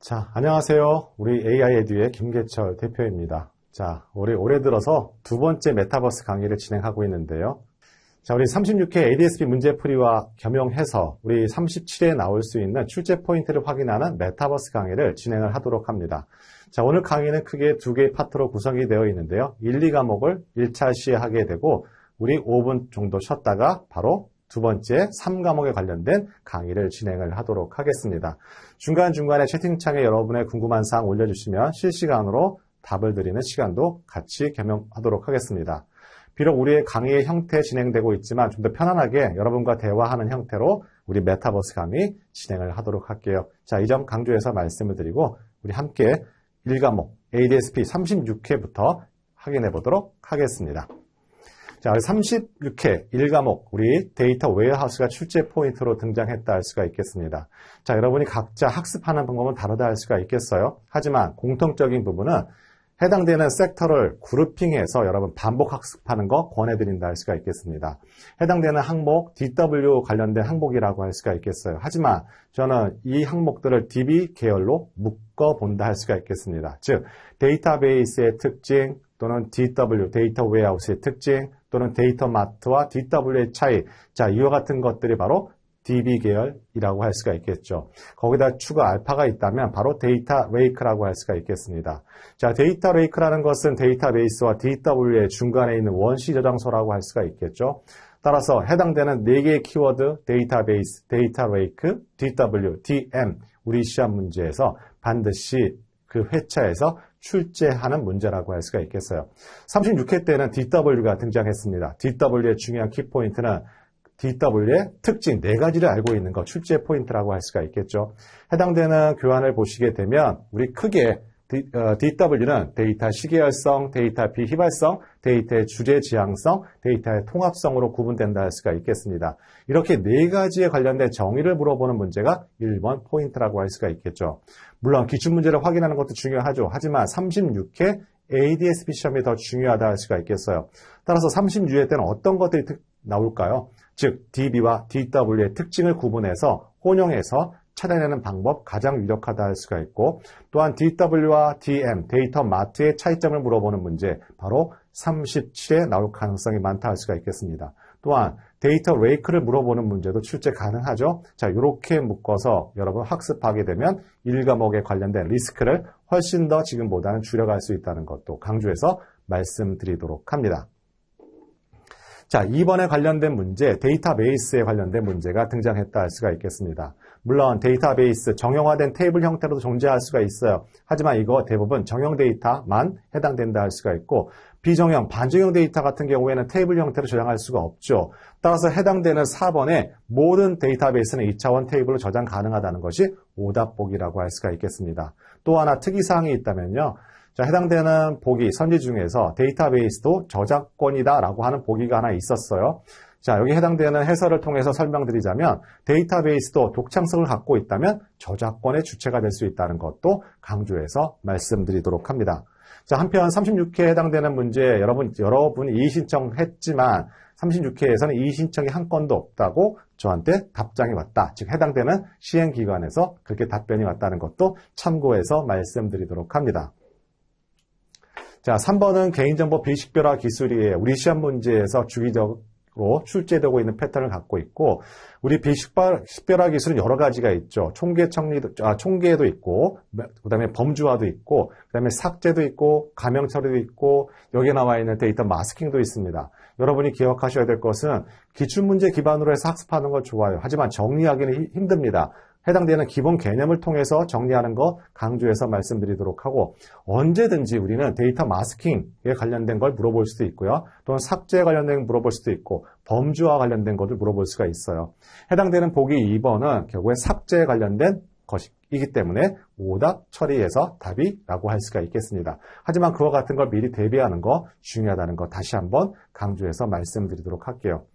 자, 안녕하세요. 우리 AI 에듀의 김계철 대표입니다. 자, 우리 올해 들어서 두 번째 메타버스 강의를 진행하고 있는데요. 자, 우리 36회 ADSP 문제풀이와 겸용해서 우리 37회에 나올 수 있는 출제 포인트를 확인하는 메타버스 강의를 진행을 하도록 합니다. 자, 오늘 강의는 크게 두 개의 파트로 구성이 되어 있는데요. 1, 2과목을 1차 시에 하게 되고 우리 5분 정도 쉬었다가 바로 두 번째 3과목에 관련된 강의를 진행을 하도록 하겠습니다. 중간중간에 채팅창에 여러분의 궁금한 사항 올려주시면 실시간으로 답을 드리는 시간도 같이 겸용하도록 하겠습니다. 비록 우리의 강의의 형태 진행되고 있지만 좀 더 편안하게 여러분과 대화하는 형태로 우리 메타버스 강의 진행을 하도록 할게요. 자, 이 점 강조해서 말씀을 드리고 우리 함께 1과목 ADSP 36회부터 확인해 보도록 하겠습니다. 자, 36회 1과목 우리 데이터 웨어하우스가 출제 포인트로 등장했다 할 수가 있겠습니다. 자, 여러분이 각자 학습하는 방법은 다르다 할 수가 있겠어요. 하지만 공통적인 부분은 해당되는 섹터를 그룹핑해서 여러분 반복 학습하는 거 권해드린다 할 수가 있겠습니다. 해당되는 항목 DW 관련된 항목이라고 할 수가 있겠어요. 하지만 저는 이 항목들을 DB 계열로 묶어본다 할 수가 있겠습니다. 즉 데이터베이스의 특징 또는 DW 데이터 웨어하우스의 특징 또는 데이터 마트와 DW의 차이, 자, 이와 같은 것들이 바로 DB 계열이라고 할 수가 있겠죠. 거기다 추가 알파가 있다면 바로 데이터 레이크라고 할 수가 있겠습니다. 자, 데이터 레이크라는 것은 데이터베이스와 DW의 중간에 있는 원시 저장소라고 할 수가 있겠죠. 따라서 해당되는 4개의 키워드 데이터베이스, 데이터 레이크, DW, DM 우리 시험 문제에서 반드시 그 회차에서 출제하는 문제라고 할 수가 있겠어요. 36회 때는 DW가 등장했습니다. DW의 중요한 키포인트는 DW의 특징 4가지를 알고 있는 것, 출제 포인트라고 할 수가 있겠죠. 해당되는 교환을 보시게 되면 우리 크게 DW는 데이터 시계열성, 데이터 비휘발성, 데이터의 주제 지향성, 데이터의 통합성으로 구분된다 할 수가 있겠습니다. 이렇게 4가지에 관련된 정의를 물어보는 문제가 1번 포인트라고 할 수가 있겠죠. 물론 기출문제를 확인하는 것도 중요하죠. 하지만 36회 ADSP 시험이 더 중요하다 할 수가 있겠어요. 따라서 36회 때는 어떤 것들이 나올까요? 즉 DB와 DW의 특징을 구분해서 혼용해서 찾아내는 방법 가장 유력하다 할 수가 있고, 또한 DW와 DM, 데이터 마트의 차이점을 물어보는 문제, 바로 37에 나올 가능성이 많다 할 수가 있겠습니다. 또한 데이터 레이크를 물어보는 문제도 출제 가능하죠. 자, 이렇게 묶어서 여러분 학습하게 되면 1과목에 관련된 리스크를 훨씬 더 지금보다는 줄여갈 수 있다는 것도 강조해서 말씀드리도록 합니다. 자, 2번에 관련된 문제, 데이터베이스에 관련된 문제가 등장했다 할 수가 있겠습니다. 물론 데이터베이스, 정형화된 테이블 형태로도 존재할 수가 있어요. 하지만 이거 대부분 정형 데이터만 해당된다 할 수가 있고, 비정형, 반정형 데이터 같은 경우에는 테이블 형태로 저장할 수가 없죠. 따라서 해당되는 4번에 모든 데이터베이스는 2차원 테이블로 저장 가능하다는 것이 오답보기라고 할 수가 있겠습니다. 또 하나 특이사항이 있다면요. 자, 해당되는 보기, 선지 중에서 데이터베이스도 저작권이다라고 하는 보기가 하나 있었어요. 자, 여기 해당되는 해설을 통해서 설명드리자면 데이터베이스도 독창성을 갖고 있다면 저작권의 주체가 될 수 있다는 것도 강조해서 말씀드리도록 합니다. 자, 한편 36회에 해당되는 문제 여러분이 이의신청했지만 36회에서는 이의신청이 한 건도 없다고 저한테 답장이 왔다. 즉 해당되는 시행기관에서 그렇게 답변이 왔다는 것도 참고해서 말씀드리도록 합니다. 자, 3번은 개인정보 비식별화 기술이에요. 우리 시험 문제에서 주기적으로 출제되고 있는 패턴을 갖고 있고, 우리 비식별화 기술은 여러 가지가 있죠. 총계도 있고, 그 다음에 범주화도 있고, 그 다음에 삭제도 있고, 가명 처리도 있고, 여기에 나와 있는 데이터 마스킹도 있습니다. 여러분이 기억하셔야 될 것은 기출문제 기반으로 해서 학습하는 건 좋아요. 하지만 정리하기는 힘듭니다. 해당되는 기본 개념을 통해서 정리하는 거 강조해서 말씀드리도록 하고, 언제든지 우리는 데이터 마스킹에 관련된 걸 물어볼 수도 있고요. 또는 삭제에 관련된 걸 물어볼 수도 있고, 범주와 관련된 것을 물어볼 수가 있어요. 해당되는 보기 2번은 결국에 삭제에 관련된 것이기 때문에 오답 처리해서 답이라고 할 수가 있겠습니다. 하지만 그와 같은 걸 미리 대비하는 거 중요하다는 거 다시 한번 강조해서 말씀드리도록 할게요.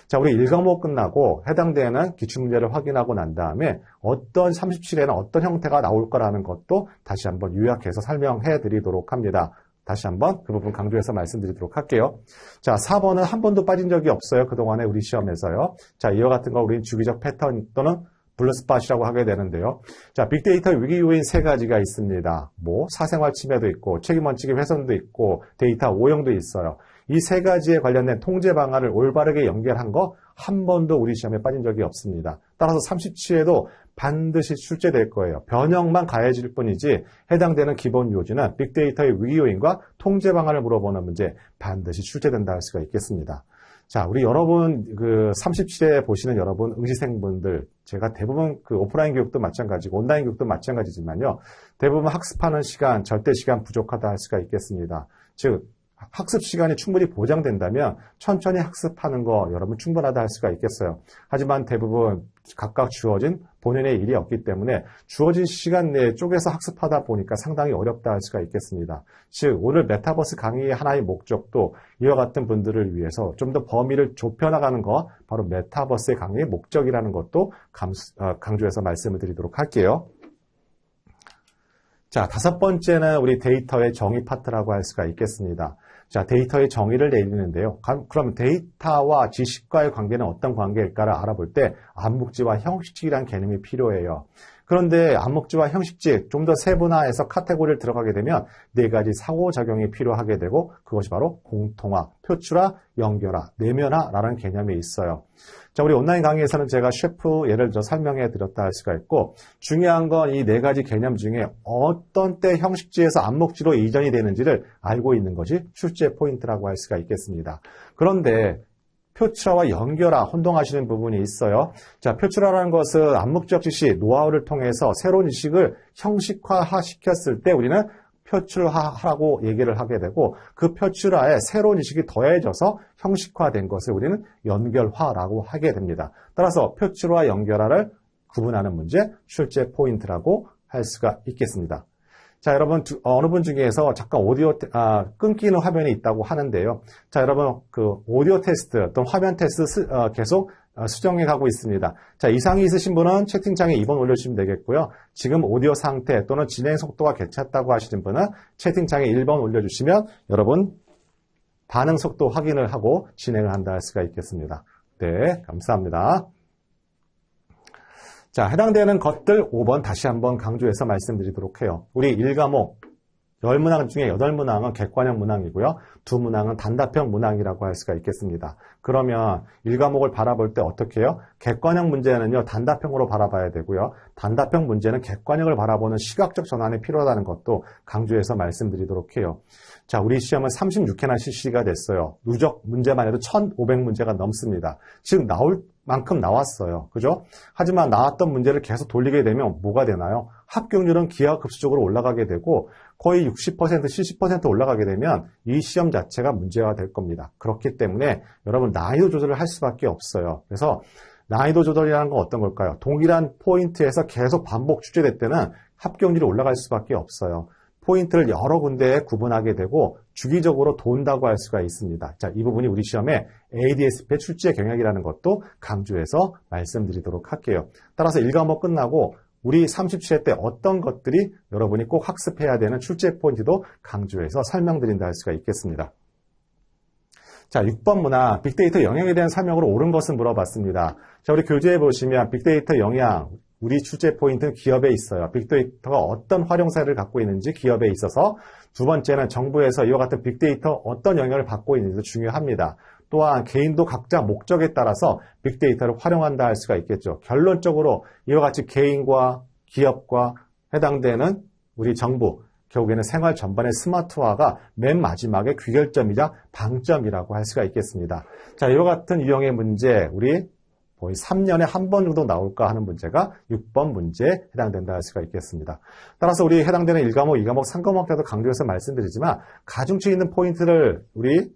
자, 우리 1과목 끝나고 해당되는 기출문제를 확인하고 난 다음에 어떤 37에는 어떤 형태가 나올 거라는 것도 다시 한번 요약해서 설명해 드리도록 합니다. 다시 한번 그 부분 강조해서 말씀드리도록 할게요. 자, 4번은 한 번도 빠진 적이 없어요. 그동안에 우리 시험에서요. 자, 이와 같은 거 우리는 주기적 패턴 또는 블루스팟이라고 하게 되는데요. 자, 빅데이터 위기 요인 세 가지가 있습니다. 사생활 침해도 있고, 책임원칙의 훼손도 있고, 데이터 오용도 있어요. 이 세 가지에 관련된 통제 방안을 올바르게 연결한 거 한 번도 우리 시험에 빠진 적이 없습니다. 따라서 37에도 반드시 출제될 거예요. 변형만 가해질 뿐이지 해당되는 기본 요지는 빅데이터의 위기 요인과 통제 방안을 물어보는 문제 반드시 출제된다 할 수가 있겠습니다. 자, 우리 여러분, 37에 보시는 여러분, 응시생분들, 제가 대부분 오프라인 교육도 마찬가지고, 온라인 교육도 마찬가지지만요, 대부분 학습하는 시간, 절대 시간 부족하다 할 수가 있겠습니다. 즉, 학습 시간이 충분히 보장된다면 천천히 학습하는 거 여러분 충분하다 할 수가 있겠어요. 하지만 대부분 각각 주어진 본인의 일이 없기 때문에 주어진 시간 내에 쪼개서 학습하다 보니까 상당히 어렵다 할 수가 있겠습니다. 즉 오늘 메타버스 강의의 하나의 목적도 이와 같은 분들을 위해서 좀 더 범위를 좁혀나가는 거 바로 메타버스의 강의의 목적이라는 것도 강조해서 말씀을 드리도록 할게요. 자, 다섯 번째는 우리 데이터의 정의 파트라고 할 수가 있겠습니다. 자, 데이터의 정의를 내리는데요. 그럼 데이터와 지식과의 관계는 어떤 관계일까를 알아볼 때 암묵지와 형식직이라는 개념이 필요해요. 그런데 암묵지와 형식직 좀 더 세분화해서 카테고리를 들어가게 되면 네 가지 상호작용이 필요하게 되고 그것이 바로 공통화, 표출화, 연결화, 내면화라는 개념이 있어요. 자, 우리 온라인 강의에서는 제가 셰프 예를 들어 설명해 드렸다 할 수가 있고 중요한 건 이 네 가지 개념 중에 어떤 때 형식지에서 암묵지로 이전이 되는지를 알고 있는 것이 출제 포인트라고 할 수가 있겠습니다. 그런데 표출화와 연결화, 혼동하시는 부분이 있어요. 자, 표출화라는 것은 암묵적 지식, 노하우를 통해서 새로운 지식을 형식화시켰을 때 우리는 표출화라고 얘기를 하게 되고 그 표출화에 새로운 지식이 더해져서 형식화된 것을 우리는 연결화라고 하게 됩니다. 따라서 표출화, 연결화를 구분하는 문제, 출제 포인트라고 할 수가 있겠습니다. 자, 여러분, 어느 분 중에서 잠깐 끊기는 화면이 있다고 하는데요. 자, 여러분, 오디오 테스트 또는 화면 테스트 계속 수정해 가고 있습니다. 자, 이상이 있으신 분은 채팅창에 2번 올려주시면 되겠고요. 지금 오디오 상태 또는 진행 속도가 괜찮다고 하시는 분은 채팅창에 1번 올려주시면 여러분 반응 속도 확인을 하고 진행을 한다 할 수가 있겠습니다. 네, 감사합니다. 자, 해당되는 것들 5번 다시 한번 강조해서 말씀드리도록 해요. 우리 1과목 10문항 중에 8문항은 객관형 문항이고요. 2문항은 단답형 문항이라고 할 수가 있겠습니다. 그러면 1과목을 바라볼 때 어떻게 해요? 객관형 문제는요, 단답형으로 바라봐야 되고요. 단답형 문제는 객관형을 바라보는 시각적 전환이 필요하다는 것도 강조해서 말씀드리도록 해요. 자, 우리 시험은 36회나 실시가 됐어요. 누적 문제만 해도 1,500문제가 넘습니다. 즉, 나올 만큼 나왔어요. 그죠? 하지만 나왔던 문제를 계속 돌리게 되면 뭐가 되나요? 합격률은 기하급수적으로 올라가게 되고 거의 60%, 70% 올라가게 되면 이 시험 자체가 문제가 될 겁니다. 그렇기 때문에 여러분 난이도 조절을 할 수밖에 없어요. 그래서 난이도 조절이라는 건 어떤 걸까요? 동일한 포인트에서 계속 반복 출제될 때는 합격률이 올라갈 수밖에 없어요. 포인트를 여러 군데에 구분하게 되고 주기적으로 돈다고 할 수가 있습니다. 자, 이 부분이 우리 시험에 ADSP의 출제 경향이라는 것도 강조해서 말씀드리도록 할게요. 따라서 1과목 끝나고 우리 37회 때 어떤 것들이 여러분이 꼭 학습해야 되는 출제 포인트도 강조해서 설명드린다 할 수가 있겠습니다. 자, 6번 문항, 빅데이터 영향에 대한 설명으로 옳은 것은 물어봤습니다. 자, 우리 교재에 보시면 빅데이터 영향, 우리 출제 포인트는 기업에 있어요. 빅데이터가 어떤 활용사를 갖고 있는지 기업에 있어서 두 번째는 정부에서 이와 같은 빅데이터 어떤 영향을 받고 있는지도 중요합니다. 또한 개인도 각자 목적에 따라서 빅데이터를 활용한다 할 수가 있겠죠. 결론적으로 이와 같이 개인과 기업과 해당되는 우리 정부, 결국에는 생활 전반의 스마트화가 맨 마지막에 귀결점이자 방점이라고 할 수가 있겠습니다. 자, 이와 같은 유형의 문제, 우리 거의 3년에 한 번 정도 나올까 하는 문제가 6번 문제에 해당된다 할 수가 있겠습니다. 따라서 우리 해당되는 1과목, 2과목, 3과목 때도 강조해서 말씀드리지만 가중치 있는 포인트를 우리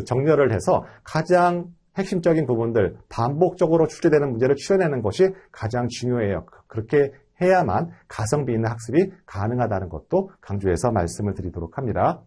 정렬을 해서 가장 핵심적인 부분들, 반복적으로 출제되는 문제를 추려내는 것이 가장 중요해요. 그렇게 해야만 가성비 있는 학습이 가능하다는 것도 강조해서 말씀을 드리도록 합니다.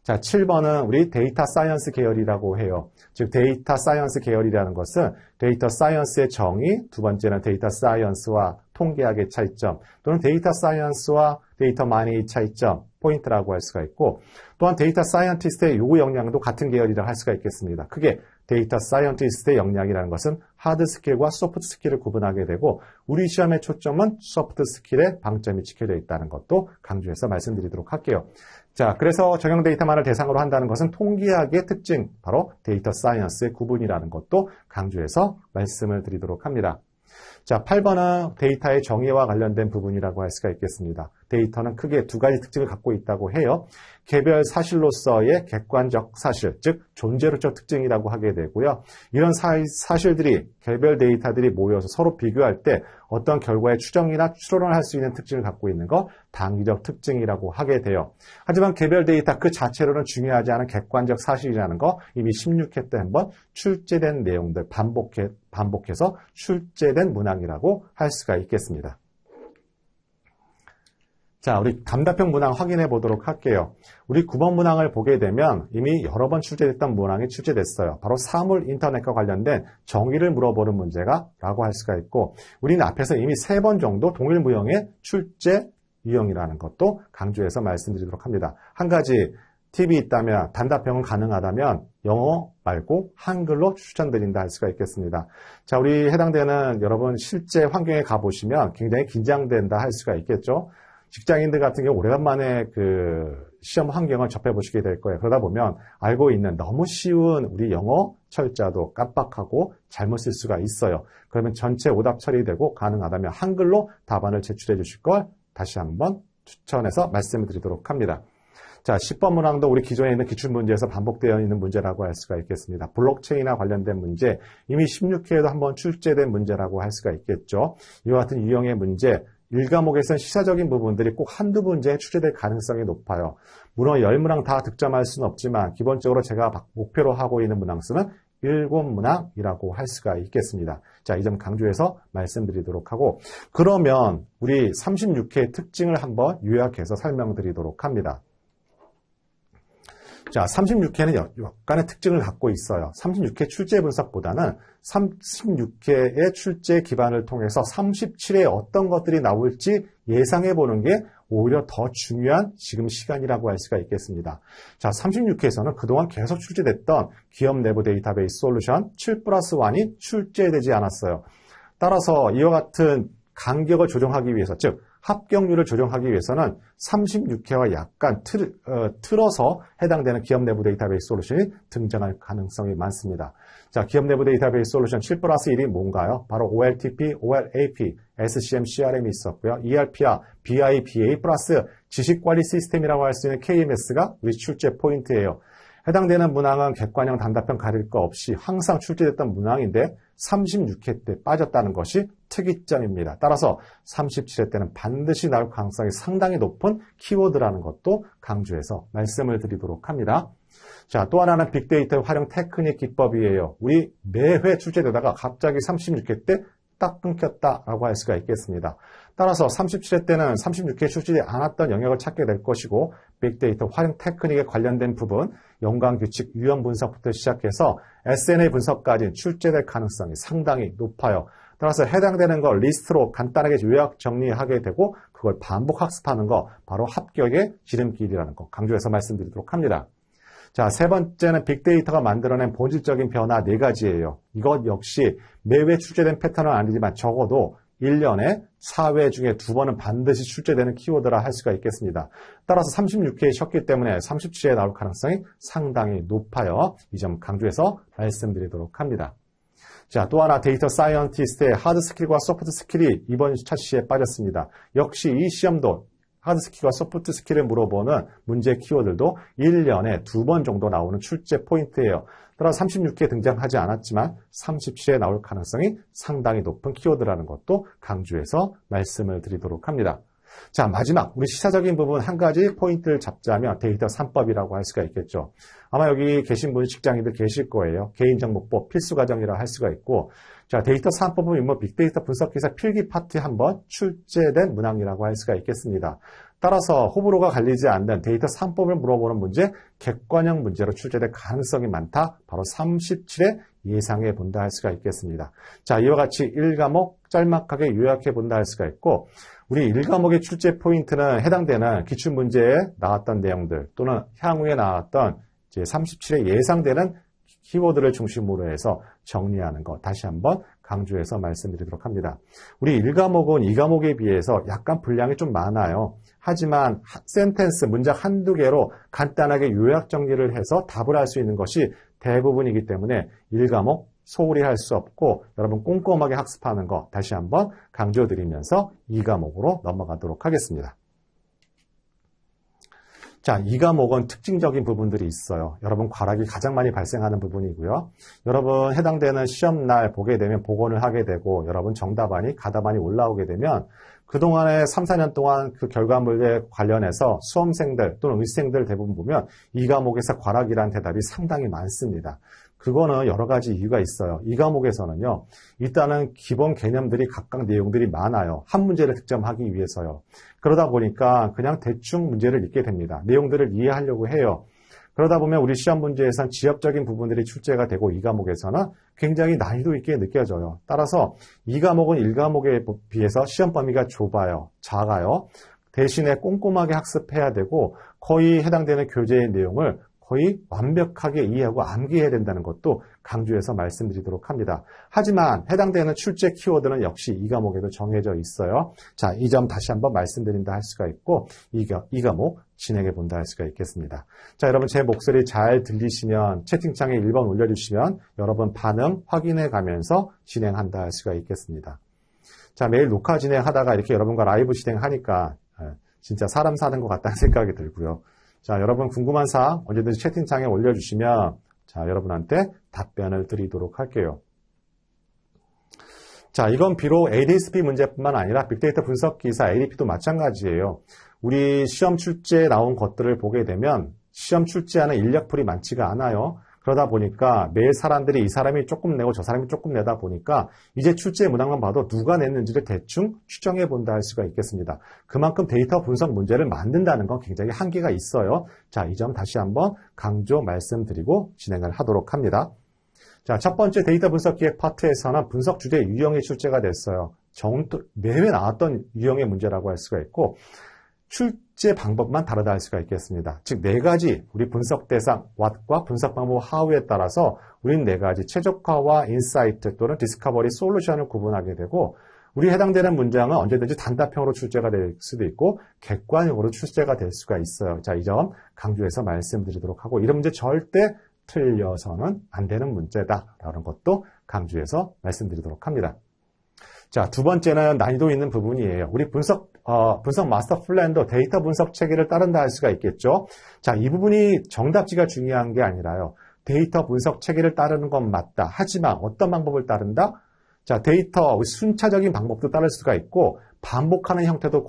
자, 7번은 우리 데이터 사이언스 계열이라고 해요. 즉, 데이터 사이언스 계열이라는 것은 데이터 사이언스의 정의, 두 번째는 데이터 사이언스와 통계학의 차이점, 또는 데이터 사이언스와 데이터 마이닝의 차이점, 포인트라고 할 수가 있고, 또한 데이터 사이언티스트의 요구 역량도 같은 계열이라고 할 수가 있겠습니다. 그게 데이터 사이언티스트의 역량이라는 것은 하드 스킬과 소프트 스킬을 구분하게 되고 우리 시험의 초점은 소프트 스킬에 방점이 찍혀져 있다는 것도 강조해서 말씀드리도록 할게요. 자, 그래서 적용 데이터만을 대상으로 한다는 것은 통계학의 특징, 바로 데이터 사이언스의 구분이라는 것도 강조해서 말씀을 드리도록 합니다. 자, 8번은 데이터의 정의와 관련된 부분이라고 할 수가 있겠습니다. 데이터는 크게 두 가지 특징을 갖고 있다고 해요. 개별 사실로서의 객관적 사실, 즉 존재론적 특징이라고 하게 되고요. 이런 사실들이 개별 데이터들이 모여서 서로 비교할 때 어떤 결과의 추정이나 추론을 할 수 있는 특징을 갖고 있는 것, 단기적 특징이라고 하게 돼요. 하지만 개별 데이터 그 자체로는 중요하지 않은 객관적 사실이라는 거 이미 16회 때 한번 출제된 내용들 반복해서 출제된 문항이라고 할 수가 있겠습니다. 자, 우리 단답형 문항 확인해 보도록 할게요. 우리 9번 문항을 보게 되면 이미 여러 번 출제됐던 문항이 출제됐어요. 바로 사물 인터넷과 관련된 정의를 물어보는 문제라고 할 수가 있고 우리는 앞에서 이미 3번 정도 동일 무형의 출제 유형이라는 것도 강조해서 말씀드리도록 합니다. 한 가지 팁이 있다면 단답형은 가능하다면 영어 말고 한글로 추천드린다 할 수가 있겠습니다. 자, 우리 해당되는 여러분 실제 환경에 가보시면 굉장히 긴장된다 할 수가 있겠죠. 직장인들 같은 경우 오래간만에 그 시험 환경을 접해보시게 될 거예요. 그러다 보면 알고 있는 너무 쉬운 우리 영어 철자도 깜빡하고 잘못 쓸 수가 있어요. 그러면 전체 오답 처리되고 가능하다면 한글로 답안을 제출해 주실 걸 다시 한번 추천해서 말씀을 드리도록 합니다. 자, 10번 문항도 우리 기존에 있는 기출문제에서 반복되어 있는 문제라고 할 수가 있겠습니다. 블록체인과 관련된 문제, 이미 16회에도 한번 출제된 문제라고 할 수가 있겠죠. 이와 같은 유형의 문제, 1과목에서는 시사적인 부분들이 꼭 한두 문제에 출제될 가능성이 높아요. 물론 10문항 다 득점할 수는 없지만 기본적으로 제가 목표로 하고 있는 문항 수는 7문항이라고 할 수가 있겠습니다. 자, 이 점 강조해서 말씀드리도록 하고 그러면 우리 36회의 특징을 한번 요약해서 설명드리도록 합니다. 자, 36회는 약간의 특징을 갖고 있어요. 36회 출제 분석보다는 36회의 출제 기반을 통해서 37회에 어떤 것들이 나올지 예상해 보는 게 오히려 더 중요한 지금 시간이라고 할 수가 있겠습니다. 자, 36회에서는 그동안 계속 출제됐던 기업 내부 데이터베이스 솔루션 7+1이 출제되지 않았어요. 따라서 이와 같은 간격을 조정하기 위해서, 즉 합격률을 조정하기 위해서는 36회와 약간 틀어서 해당되는 기업 내부 데이터베이스 솔루션이 등장할 가능성이 많습니다. 자, 기업 내부 데이터베이스 솔루션 7+1이 뭔가요? 바로 OLTP, OLAP, SCM, CRM이 있었고요. ERP와 BI, BA 플러스 지식관리 시스템이라고 할 수 있는 KMS가 우리 출제 포인트예요. 해당되는 문항은 객관형 단답형 가릴 거 없이 항상 출제됐던 문항인데 36회 때 빠졌다는 것이 특이점입니다. 따라서 37회 때는 반드시 나올 가능성이 상당히 높은 키워드라는 것도 강조해서 말씀을 드리도록 합니다. 자, 또 하나는 빅데이터의 활용 테크닉 기법이에요. 우리 매회 출제되다가 갑자기 36회 때 딱 끊겼다라고 할 수가 있겠습니다. 따라서 37회 때는 36회 출제되지 않았던 영역을 찾게 될 것이고 빅데이터 활용 테크닉에 관련된 부분, 연관규칙, 유형 분석부터 시작해서 SNA 분석까지 출제될 가능성이 상당히 높아요. 따라서 해당되는 걸 리스트로 간단하게 요약 정리하게 되고 그걸 반복 학습하는 거 바로 합격의 지름길이라는 거 강조해서 말씀드리도록 합니다. 자, 세 번째는 빅데이터가 만들어낸 본질적인 변화 4가지예요. 이것 역시 매회 출제된 패턴은 아니지만 적어도 1년에 4회 중에 2번은 반드시 출제되는 키워드라 할 수가 있겠습니다. 따라서 36회에 쉬었기 때문에 37회에 나올 가능성이 상당히 높아요. 이 점 강조해서 말씀드리도록 합니다. 자, 또 하나 데이터 사이언티스트의 하드 스킬과 소프트 스킬이 이번 차시에 빠졌습니다. 역시 이 시험도 하드 스킬과 소프트 스킬을 물어보는 문제 키워드도 1년에 2번 정도 나오는 출제 포인트예요. 따라서 36회에 등장하지 않았지만 37회에 나올 가능성이 상당히 높은 키워드라는 것도 강조해서 말씀을 드리도록 합니다. 자, 마지막 우리 시사적인 부분 한 가지 포인트를 잡자면 데이터 3법이라고 할 수가 있겠죠. 아마 여기 계신 분 직장인들 계실 거예요. 개인정보법 필수과정이라 할 수가 있고 자, 데이터 3법은 빅데이터 분석기사 필기 파트에 한번 출제된 문항이라고 할 수가 있겠습니다. 따라서 호불호가 갈리지 않는 데이터 3법을 물어보는 문제, 객관형 문제로 출제될 가능성이 많다. 바로 37회 예상해 본다 할 수가 있겠습니다. 자, 이와 같이 1과목 짤막하게 요약해 본다 할 수가 있고 우리 1과목의 출제 포인트는 해당되는 기출문제에 나왔던 내용들 또는 향후에 나왔던 이제 37회 예상되는 키워드를 중심으로 해서 정리하는 것 다시 한번 강조해서 말씀드리도록 합니다. 우리 1과목은 2과목에 비해서 약간 분량이 좀 많아요. 하지만 센텐스, 문장 한두 개로 간단하게 요약 정리를 해서 답을 할 수 있는 것이 대부분이기 때문에 1과목 소홀히 할 수 없고 여러분 꼼꼼하게 학습하는 거 다시 한번 강조드리면서 2과목으로 넘어가도록 하겠습니다. 자, 2과목은 특징적인 부분들이 있어요. 여러분 과락이 가장 많이 발생하는 부분이고요. 여러분 해당되는 시험날 보게 되면 복원을 하게 되고 여러분 정답안이 가답안이 올라오게 되면 그동안에 3, 4년 동안 그 결과물에 관련해서 수험생들 또는 의시생들 대부분 보면 2과목에서 과락이라는 대답이 상당히 많습니다. 그거는 여러 가지 이유가 있어요. 이 과목에서는요. 일단은 기본 개념들이 각각 내용들이 많아요. 한 문제를 득점하기 위해서요. 그러다 보니까 그냥 대충 문제를 읽게 됩니다. 내용들을 이해하려고 해요. 그러다 보면 우리 시험 문제에선 지역적인 부분들이 출제가 되고 이 과목에서는 굉장히 난이도 있게 느껴져요. 따라서 이 과목은 1과목에 비해서 시험 범위가 좁아요. 작아요. 대신에 꼼꼼하게 학습해야 되고 거의 해당되는 교재의 내용을 거의 완벽하게 이해하고 암기해야 된다는 것도 강조해서 말씀드리도록 합니다. 하지만 해당되는 출제 키워드는 역시 이 과목에도 정해져 있어요. 자, 이 점 다시 한번 말씀드린다 할 수가 있고 이 과목 진행해 본다 할 수가 있겠습니다. 자, 여러분 제 목소리 잘 들리시면 채팅창에 1번 올려주시면 여러분 반응 확인해 가면서 진행한다 할 수가 있겠습니다. 자, 매일 녹화 진행하다가 이렇게 여러분과 라이브 진행하니까 진짜 사람 사는 것 같다는 생각이 들고요. 자, 여러분 궁금한 사항 언제든지 채팅창에 올려주시면 자, 여러분한테 답변을 드리도록 할게요. 자, 이건 비록 ADSP 문제뿐만 아니라 빅데이터 분석 기사 ADP도 마찬가지예요. 우리 시험 출제에 나온 것들을 보게 되면 시험 출제하는 인력풀이 많지가 않아요. 그러다 보니까 매일 사람들이 이 사람이 조금 내고 저 사람이 조금 내다 보니까 이제 출제 문항만 봐도 누가 냈는지를 대충 추정해 본다 할 수가 있겠습니다. 그만큼 데이터 분석 문제를 만든다는 건 굉장히 한계가 있어요. 자, 이 점 다시 한번 강조 말씀드리고 진행을 하도록 합니다. 자, 첫 번째 데이터 분석 기획 파트에서는 분석 주제 유형이 출제가 됐어요. 매회 나왔던 유형의 문제라고 할 수가 있고 출제 방법만 다르다 할 수가 있겠습니다. 즉, 4가지 우리 분석 대상 what과 분석 방법 how에 따라서 우리는 4가지 최적화와 인사이트 또는 디스커버리 솔루션을 구분하게 되고 우리 해당되는 문장은 언제든지 단답형으로 출제가 될 수도 있고 객관형으로 출제가 될 수가 있어요. 자, 이 점 강조해서 말씀드리도록 하고 이런 문제 절대 틀려서는 안 되는 문제다라는 것도 강조해서 말씀드리도록 합니다. 자, 두 번째는 난이도 있는 부분이에요. 우리 분석 마스터 플랜도 데이터 분석 체계를 따른다 할 수가 있겠죠. 자, 이 부분이 정답지가 중요한 게 아니라요. 데이터 분석 체계를 따르는 건 맞다. 하지만 어떤 방법을 따른다? 자, 데이터 순차적인 방법도 따를 수가 있고 반복하는 형태도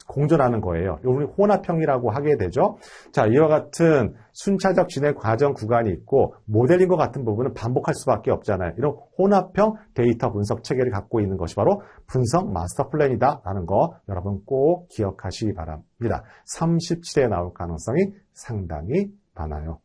공존하는 거예요. 우리 혼합형이라고 하게 되죠. 자, 이와 같은 순차적 진행 과정 구간이 있고 모델링과 같은 부분은 반복할 수밖에 없잖아요. 이런 혼합형 데이터 분석 체계를 갖고 있는 것이 바로 분석 마스터 플랜이다라는 거 여러분 꼭 기억하시기 바랍니다. 37에 나올 가능성이 상당히 많아요.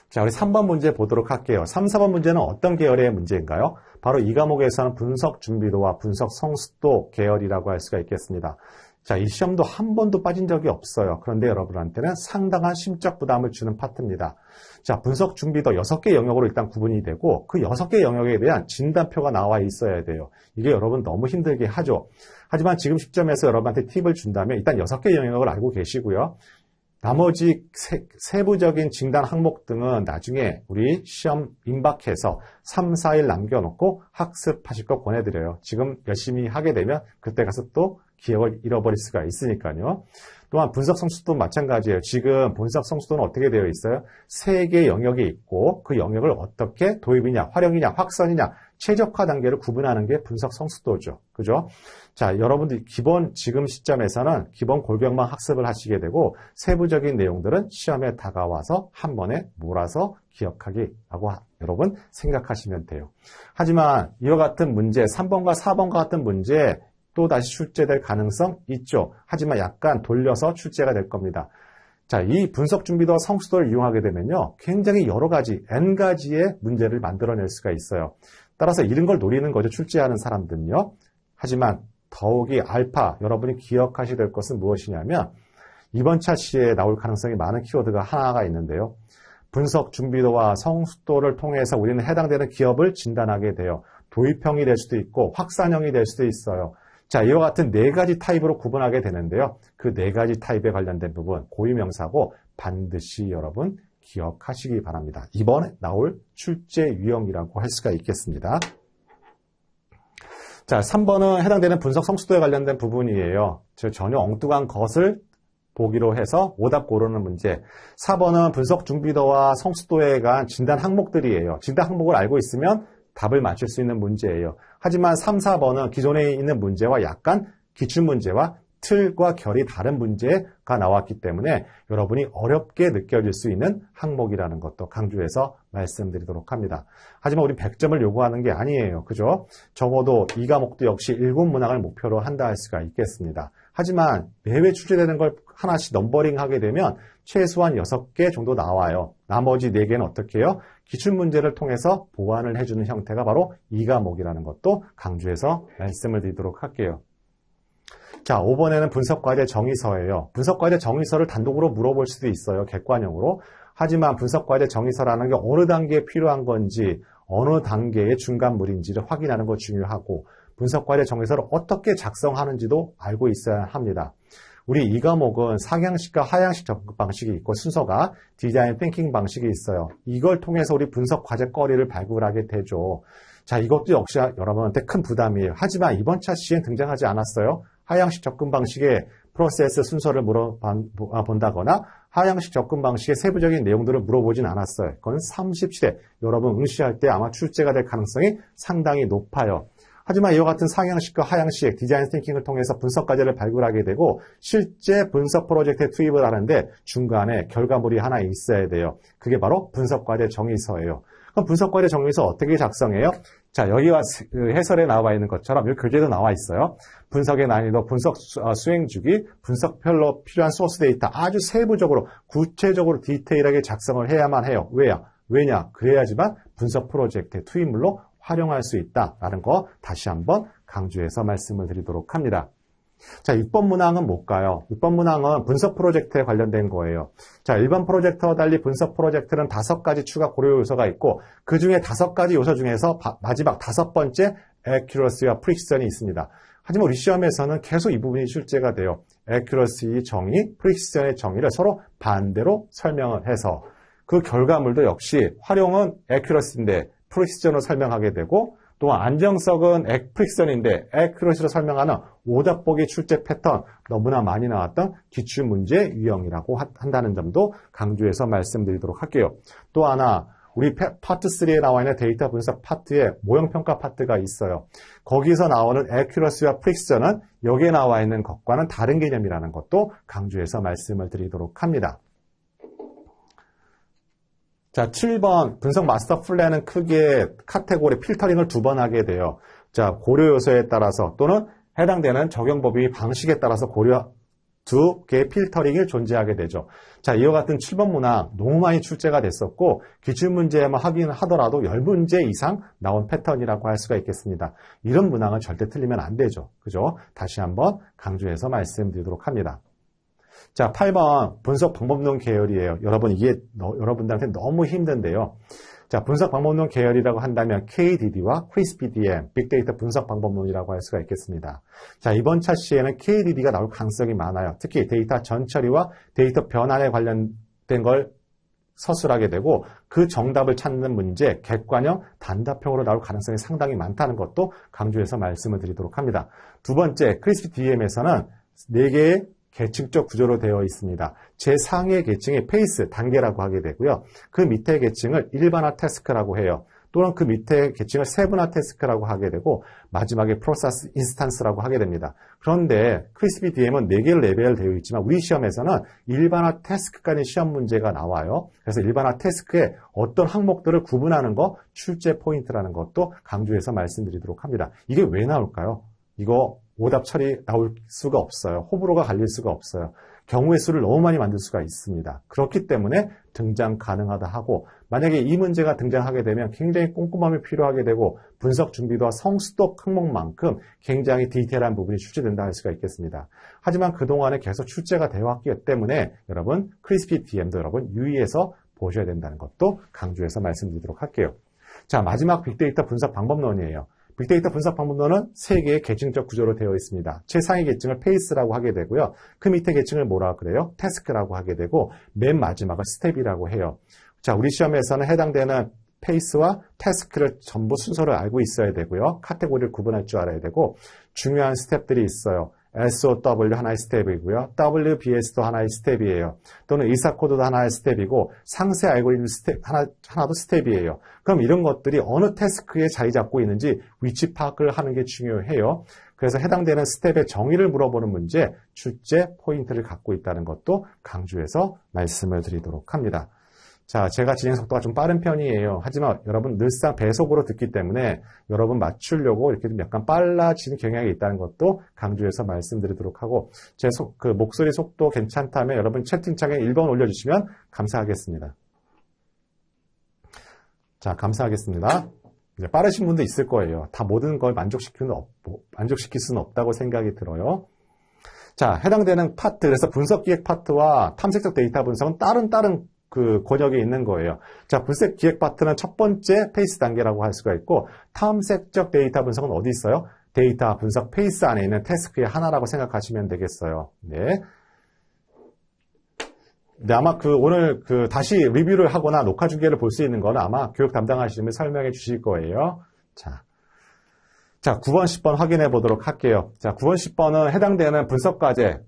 자, 우리 3번 문제 보도록 할게요. 3, 4번 문제는 어떤 계열의 문제인가요? 바로 이 과목에서는 분석 준비도와 분석 성숙도 계열이라고 할 수가 있겠습니다. 자, 이 시험도 한 번도 빠진 적이 없어요. 그런데 여러분한테는 상당한 심적 부담을 주는 파트입니다. 자, 분석 준비도 6개 영역으로 일단 구분이 되고 그 6개 영역에 대한 진단표가 나와 있어야 돼요. 이게 여러분 너무 힘들게 하죠. 하지만 지금 시점에서 여러분한테 팁을 준다면 일단 6개 영역을 알고 계시고요. 나머지 세부적인 진단 항목 등은 나중에 우리 시험 임박해서 3, 4일 남겨놓고 학습하실 거 권해드려요. 지금 열심히 하게 되면 그때 가서 또 기억을 잃어버릴 수가 있으니까요. 또한 분석 성수도 마찬가지예요. 지금 분석 성수도는 어떻게 되어 있어요? 3개 영역이 있고 그 영역을 어떻게 도입이냐, 활용이냐, 확산이냐, 최적화 단계를 구분하는 게 분석 성숙도죠. 그죠? 자, 여러분들 지금 시점에서는 기본 골병만 학습을 하시게 되고 세부적인 내용들은 시험에 다가와서 한 번에 몰아서 기억하기라고 여러분 생각하시면 돼요. 하지만 이와 같은 문제, 3번과 4번과 같은 문제 또 다시 출제될 가능성 있죠. 하지만 약간 돌려서 출제가 될 겁니다. 자, 이 분석 준비도와 성수도를 이용하게 되면요. 굉장히 여러 가지, N가지의 문제를 만들어낼 수가 있어요. 따라서 이런 걸 노리는 거죠. 출제하는 사람들은요. 하지만 더욱이 알파, 여러분이 기억하셔야 될 것은 무엇이냐면 이번 차시에 나올 가능성이 많은 키워드가 하나가 있는데요. 분석 준비도와 성숙도를 통해서 우리는 해당되는 기업을 진단하게 돼요. 도입형이 될 수도 있고 확산형이 될 수도 있어요. 자, 이와 같은 네 가지 타입으로 구분하게 되는데요. 그 네 가지 타입에 관련된 부분 고유명사고 반드시 여러분 기억하시기 바랍니다. 이번에 나올 출제 유형이라고 할 수가 있겠습니다. 자, 3번은 해당되는 분석 성숙도에 관련된 부분이에요. 즉 전혀 엉뚱한 것을 보기로 해서 오답 고르는 문제. 4번은 분석 준비도와 성숙도에 관한 진단 항목들이에요. 진단 항목을 알고 있으면 답을 맞출 수 있는 문제예요. 하지만 3, 4번은 기존에 있는 문제와 약간 기출문제와 틀과 결이 다른 문제가 나왔기 때문에 여러분이 어렵게 느껴질 수 있는 항목이라는 것도 강조해서 말씀드리도록 합니다. 하지만 우리 100점을 요구하는 게 아니에요. 그죠? 적어도 이 과목도 역시 7문항을 목표로 한다 할 수가 있겠습니다. 하지만 매회 출제되는 걸 하나씩 넘버링하게 되면 최소한 6개 정도 나와요. 나머지 4개는 어떻게 해요? 기출문제를 통해서 보완을 해주는 형태가 바로 이 과목이라는 것도 강조해서 말씀을 드리도록 할게요. 자, 5번에는 분석과제 정의서예요. 분석과제 정의서를 단독으로 물어볼 수도 있어요. 객관형으로. 하지만 분석과제 정의서라는 게 어느 단계에 필요한 건지 어느 단계의 중간물인지를 확인하는 거 중요하고 분석과제 정의서를 어떻게 작성하는지도 알고 있어야 합니다. 우리 이 과목은 상향식과 하향식 접근 방식이 있고 순서가 디자인 띵킹 방식이 있어요. 이걸 통해서 우리 분석 과제 거리를 발굴하게 되죠. 자, 이것도 역시 여러분한테 큰 부담이에요. 하지만 이번 차시엔 등장하지 않았어요. 하향식 접근 방식의 프로세스 순서를 물어본다거나 하향식 접근 방식의 세부적인 내용들을 물어보진 않았어요. 그건 37회 여러분 응시할 때 아마 출제가 될 가능성이 상당히 높아요. 하지만 이와 같은 상향식과 하향식, 디자인 띵킹을 통해서 분석 과제를 발굴하게 되고 실제 분석 프로젝트에 투입을 하는데 중간에 결과물이 하나 있어야 돼요. 그게 바로 분석 과제 정의서예요. 그럼 분석 과제 정의서 어떻게 작성해요? 자, 여기와 해설에 나와 있는 것처럼 여기 교재도 나와 있어요. 분석의 난이도, 분석 수행 주기, 분석별로 필요한 소스 데이터 아주 세부적으로 구체적으로 디테일하게 작성을 해야만 해요. 왜냐? 그래야지만 분석 프로젝트의 투입물로 활용할 수 있다라는 거 다시 한번 강조해서 말씀을 드리도록 합니다. 자, 6번 문항은 뭘까요? 6번 문항은 분석 프로젝트에 관련된 거예요. 자, 일반 프로젝트와 달리 분석 프로젝트는 5가지 추가 고려 요소가 있고 그 중에 5가지 요소 중에서 마지막 5번째 accuracy와 precision이 있습니다. 하지만 우리 시험에서는 계속 이 부분이 출제가 돼요. accuracy 정의, precision의 정의를 서로 반대로 설명을 해서 그 결과물도 역시 활용은 accuracy인데 프리시전으로 설명하게 되고 또한 안정성은 프리시전인데 accuracy로 설명하는 오답 보기 출제 패턴 너무나 많이 나왔던 기출문제 유형이라고 한다는 점도 강조해서 말씀드리도록 할게요. 또 하나 우리 파트 3에 나와 있는 데이터 분석 파트에 모형평가 파트가 있어요. 거기서 나오는 accuracy와 precision은 여기에 나와 있는 것과는 다른 개념이라는 것도 강조해서 말씀을 드리도록 합니다. 자, 7번 분석 마스터 플랜은 크게 카테고리 필터링을 2번 하게 돼요. 자, 고려 요소에 따라서 또는 해당되는 적용 범위 방식에 따라서 고려 2개의 필터링이 존재하게 되죠. 자, 이와 같은 7번 문항 너무 많이 출제가 됐었고 기출문제만 하긴 하더라도 10문제 이상 나온 패턴이라고 할 수가 있겠습니다. 이런 문항은 절대 틀리면 안 되죠. 그죠? 다시 한번 강조해서 말씀드리도록 합니다. 자, 8번 분석 방법론 계열이에요. 여러분 이게 여러분들한테 너무 힘든데요. 자, 분석 방법론 계열이라고 한다면 KDD와 CRISP-DM, 빅데이터 분석 방법론이라고 할 수가 있겠습니다. 자, 이번 차시에는 KDD가 나올 가능성이 많아요. 특히 데이터 전처리와 데이터 변환에 관련된 걸 서술하게 되고 그 정답을 찾는 문제, 객관형, 단답형으로 나올 가능성이 상당히 많다는 것도 강조해서 말씀을 드리도록 합니다. 두 번째, CRISP-DM에서는 4개의 계층적 구조로 되어 있습니다. 제상의 계층이 페이스, 단계라고 하게 되고요. 그 밑에 계층을 일반화 태스크라고 해요. 또는 그 밑에 계층을 세분화 태스크라고 하게 되고 마지막에 프로세스 인스탄스라고 하게 됩니다. 그런데 CRISP-DM은 4개의 레벨 되어 있지만 우리 시험에서는 일반화 태스크까지 시험 문제가 나와요. 그래서 일반화 태스크의 어떤 항목들을 구분하는 거 출제 포인트라는 것도 강조해서 말씀드리도록 합니다. 이게 왜 나올까요? 이거 오답 처리 나올 수가 없어요. 호불호가 갈릴 수가 없어요. 경우의 수를 너무 많이 만들 수가 있습니다. 그렇기 때문에 등장 가능하다 하고 만약에 이 문제가 등장하게 되면 굉장히 꼼꼼함이 필요하게 되고 분석 준비도와 성숙도 항목만큼 굉장히 디테일한 부분이 출제된다 할 수가 있겠습니다. 하지만 그동안에 계속 출제가 되어 왔기 때문에 여러분 CRISP-DM도 여러분 유의해서 보셔야 된다는 것도 강조해서 말씀드리도록 할게요. 자, 마지막 빅데이터 분석 방법론이에요. 빅데이터 분석 방법론은 3개의 계층적 구조로 되어 있습니다. 최상위 계층을 페이스라고 하게 되고요. 그 밑에 계층을 뭐라고 그래요? 태스크라고 하게 되고 맨 마지막을 스텝이라고 해요. 자, 우리 시험에서는 해당되는 페이스와 태스크를 전부 순서를 알고 있어야 되고요. 카테고리를 구분할 줄 알아야 되고 중요한 스텝들이 있어요. SOW 하나의 스텝이고요. WBS도 하나의 스텝이에요. 또는 의사코드도 하나의 스텝이고 상세 알고리즘 스텝 하나도 스텝이에요. 그럼 이런 것들이 어느 태스크에 자리 잡고 있는지 위치 파악을 하는 게 중요해요. 그래서 해당되는 스텝의 정의를 물어보는 문제, 출제 포인트를 갖고 있다는 것도 강조해서 말씀을 드리도록 합니다. 자, 제가 진행 속도가 좀 빠른 편이에요. 하지만 여러분 늘상 배속으로 듣기 때문에 여러분 맞추려고 이렇게 좀 약간 빨라지는 경향이 있다는 것도 강조해서 말씀드리도록 하고 제 목소리 속도 괜찮다면 여러분 채팅창에 1번 올려주시면 감사하겠습니다. 자, 감사하겠습니다. 이제 빠르신 분도 있을 거예요. 다 모든 걸 만족시킬 수는 없다고 생각이 들어요. 자, 해당되는 파트, 그래서 분석기획 파트와 탐색적 데이터 분석은 다른 그 권역에 있는 거예요. 자, 분석 기획 파트는 첫 번째 페이스 단계라고 할 수가 있고 탐색적 데이터 분석은 어디 있어요? 데이터 분석 페이스 안에 있는 태스크의 하나라고 생각하시면 되겠어요. 네. 네, 아마 오늘 다시 리뷰를 하거나 녹화 중계를 볼 수 있는 건 아마 교육 담당하시는 분이 설명해 주실 거예요. 자, 9번, 10번 확인해 보도록 할게요. 자, 9번, 10번은 해당되는 분석과제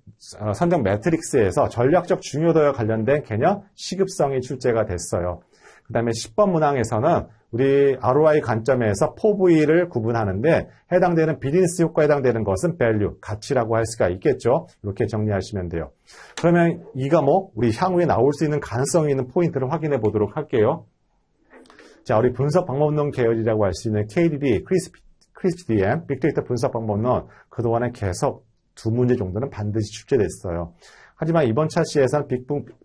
선정 매트릭스에서 전략적 중요도와 관련된 개념 시급성이 출제가 됐어요. 그 다음에 10번 문항에서는 우리 ROI 관점에서 POV를 구분하는데 해당되는 비즈니스 효과에 해당되는 것은 value, 가치라고 할 수가 있겠죠. 이렇게 정리하시면 돼요. 그러면 이 과목 우리 향후에 나올 수 있는 가능성이 있는 포인트를 확인해 보도록 할게요. 자, 우리 분석 방법론 계열이라고 할 수 있는 KDD, CRISP-DM, 빅데이터 분석 방법론 그동안에 계속 2문제 정도는 반드시 출제됐어요. 하지만 이번 차시에서는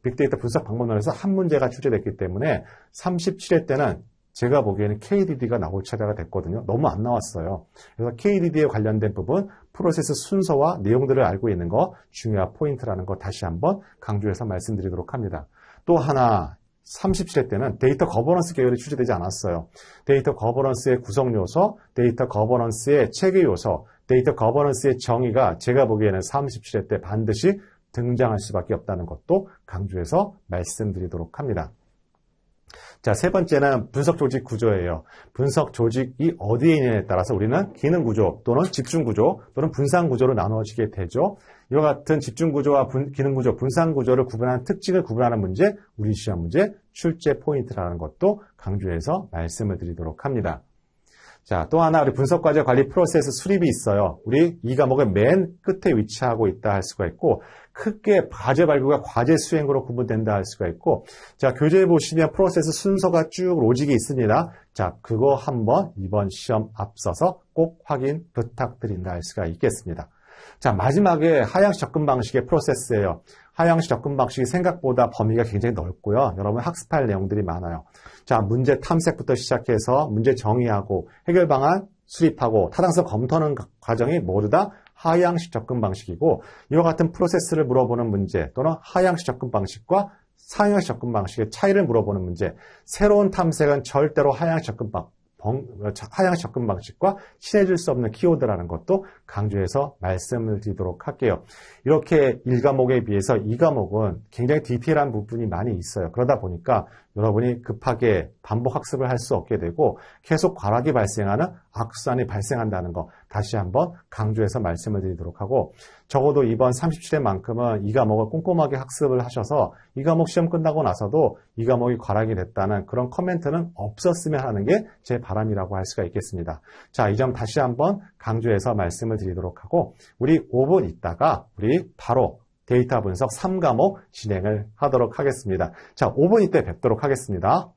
빅데이터 분석 방법론에서 한 문제가 출제됐기 때문에 37회 때는 제가 보기에는 KDD가 나올 차례가 됐거든요. 너무 안 나왔어요. 그래서 KDD에 관련된 부분, 프로세스 순서와 내용들을 알고 있는 거 중요한 포인트라는 거 다시 한번 강조해서 말씀드리도록 합니다. 또 하나 37회 때는 데이터 거버넌스 계열이 출제되지 않았어요. 데이터 거버넌스의 구성 요소, 데이터 거버넌스의 체계 요소, 데이터 거버넌스의 정의가 제가 보기에는 37회 때 반드시 등장할 수밖에 없다는 것도 강조해서 말씀드리도록 합니다. 자, 세 번째는 분석 조직 구조예요. 분석 조직이 어디에 있느냐에 따라서 우리는 기능 구조 또는 집중 구조 또는 분산 구조로 나누어지게 되죠. 이와 같은 집중 구조와 기능 구조, 분산 구조를 구분하는 특징을 구분하는 문제, 우리 시험 문제 출제 포인트라는 것도 강조해서 말씀을 드리도록 합니다. 자, 또 하나 우리 분석과제 관리 프로세스 수립이 있어요. 우리 이 과목의 맨 끝에 위치하고 있다 할 수가 있고 크게 과제 발표가 과제 수행으로 구분된다 할 수가 있고 자, 교재에 보시면 프로세스 순서가 쭉 로직이 있습니다. 자, 그거 한번 이번 시험 앞서서 꼭 확인 부탁드린다 할 수가 있겠습니다. 자, 마지막에 하향식 접근 방식의 프로세스예요. 하향식 접근 방식이 생각보다 범위가 굉장히 넓고요. 여러분 학습할 내용들이 많아요. 자, 문제 탐색부터 시작해서 문제 정의하고 해결 방안 수립하고 타당성 검토하는 과정이 모두 다 하향식 접근 방식이고 이와 같은 프로세스를 물어보는 문제 또는 하향식 접근 방식과 상향식 접근 방식의 차이를 물어보는 문제 새로운 탐색은 절대로 하향식 접근 방식과 친해질 수 없는 키워드라는 것도 강조해서 말씀을 드리도록 할게요. 이렇게 1과목에 비해서 2과목은 굉장히 디테일한 부분이 많이 있어요. 그러다 보니까 여러분이 급하게 반복 학습을 할 수 없게 되고 계속 과락이 발생하는 악순환이 발생한다는 거 다시 한번 강조해서 말씀을 드리도록 하고 적어도 이번 37회만큼은 이 과목을 꼼꼼하게 학습을 하셔서 이 과목 시험 끝나고 나서도 이 과목이 과락이 됐다는 그런 코멘트는 없었으면 하는 게 제 바람이라고 할 수가 있겠습니다. 자, 이 점 다시 한번 강조해서 말씀을 드리도록 하고 우리 5분 있다가 우리 바로 데이터 분석 3과목 진행을 하도록 하겠습니다. 자, 5분 이때 뵙도록 하겠습니다.